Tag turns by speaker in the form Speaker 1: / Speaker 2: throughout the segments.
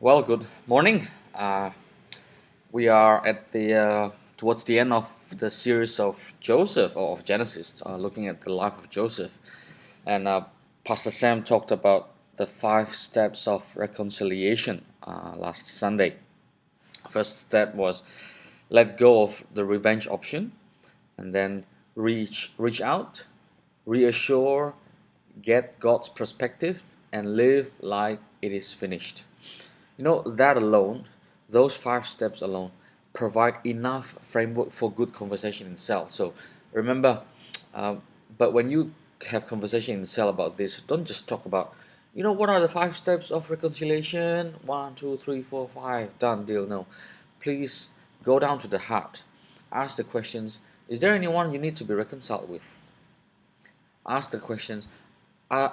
Speaker 1: Well, good morning. We are at the towards the end of the series of Joseph or of Genesis, looking at the life of Joseph, and Pastor Sam talked about the 5 steps of reconciliation last Sunday. First step was let go of the revenge option, and then reach out, reassure, get God's perspective, and live like it is finished. That alone, those 5 steps alone, provide enough framework for good conversation in cell. So remember, uh, but when you have conversation in cell about this, don't just talk about, what are the 5 steps of reconciliation? One, two, three, four, five, done, deal. No, please go down to the heart. Ask the questions. Is there anyone you need to be reconciled with? Ask the questions.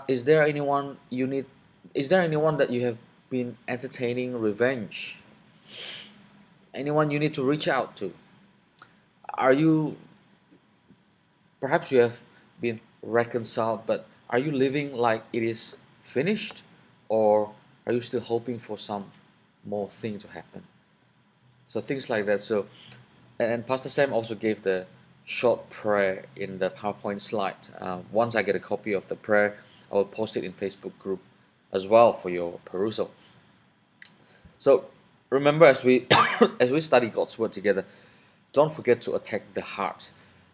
Speaker 1: Is there anyone you need? Is there anyone that you have been entertaining revenge? Anyone you need to reach out to? Are you perhaps you have been reconciled, but are you living like it is finished, or are you still hoping for some more thing to happen? So things like that. So, and Pastor Sam also gave the short prayer in the PowerPoint slide. Once I get a copy of the prayer, I will post it in Facebook group as well for your perusal. So remember, as we as we study God's word together, don't forget to attack the heart,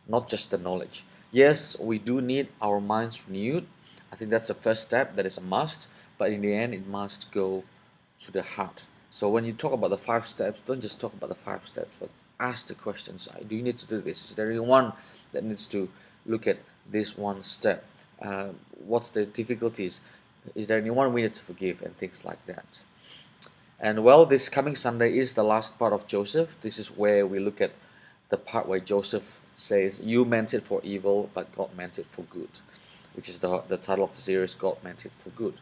Speaker 1: not just the knowledge. Yes, we do need our minds renewed. I think that's the first step. That is a must. But in the end, it must go to the heart. So when you talk about the 5 steps, don't just talk about the 5 steps, but ask the questions. Do you need to do this? Is there anyone that needs to look at this one step? What's the difficulties? Is there anyone we need to forgive, and things like that? And well, this coming Sunday is the last part of Joseph. This is where we look at the part where Joseph says, "You meant it for evil, but God meant it for good," which is the title of the series, "God meant it for good."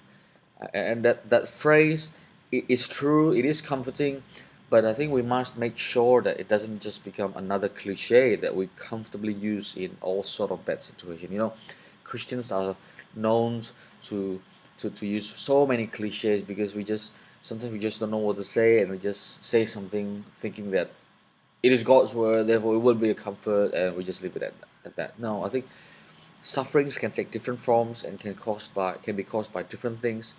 Speaker 1: And that phrase is true, it is comforting, but I think we must make sure that it doesn't just become another cliche that we comfortably use in all sort of bad situations. Christians are known to to use so many cliches because sometimes we just don't know what to say, and we just say something thinking that it is God's word, therefore it will be a comfort, and we just leave it at that. No, I think sufferings can take different forms and can be caused by different things.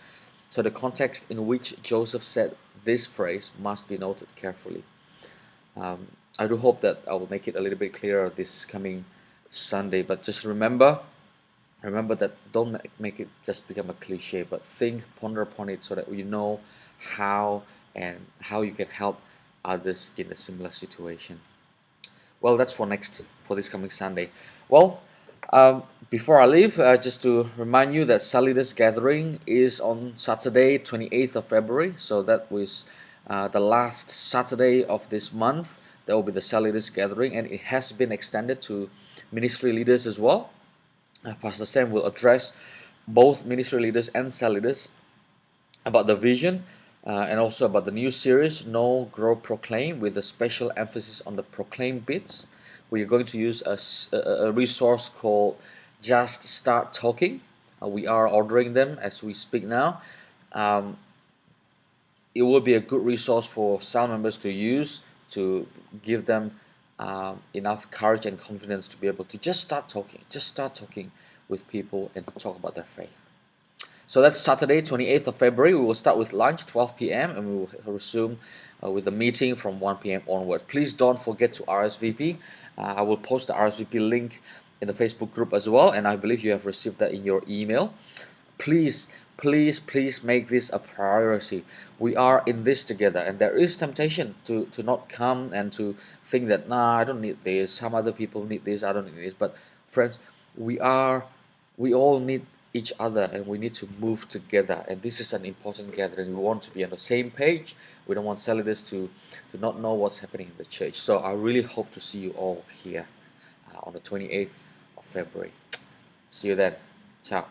Speaker 1: So the context in which Joseph said this phrase must be noted carefully. Um, I do hope that I will make it a little bit clearer this coming Sunday. But just remember that don't make it just become a cliche, but ponder upon it so that you know how you can help others in a similar situation. Well, that's for this coming Sunday. Well, before I leave, just to remind you that Salidas Gathering is on Saturday, 28th of February. So that was the last Saturday of this month. That will be the Salidas Gathering, and it has been extended to ministry leaders as well. Pastor Sam will address both ministry leaders and cell leaders about the vision and also about the new series, Know, Grow, Proclaim, with a special emphasis on the proclaim bits. We are going to use a resource called Just Start Talking. We are ordering them as we speak now. Um, it will be a good resource for cell members to use to give them enough courage and confidence to be able to just start talking with people and to talk about their faith. So that's Saturday, 28th of February. We will start with lunch, 12 p.m., and we will resume with the meeting from 1 p.m. onward. Please don't forget to RSVP. I will post the RSVP link in the Facebook group as well, and I believe you have received that in your email. Please, please make this a priority. We are in this together, and there is temptation to not come and to think that, nah, I don't need this, some other people need this, I don't need this. But friends, we all need each other, and we need to move together, and this is an important gathering. We want to be on the same page. We don't want celebrities to not know what's happening in the church. So I really hope to see you all here on the 28th of February. See you then. Ciao.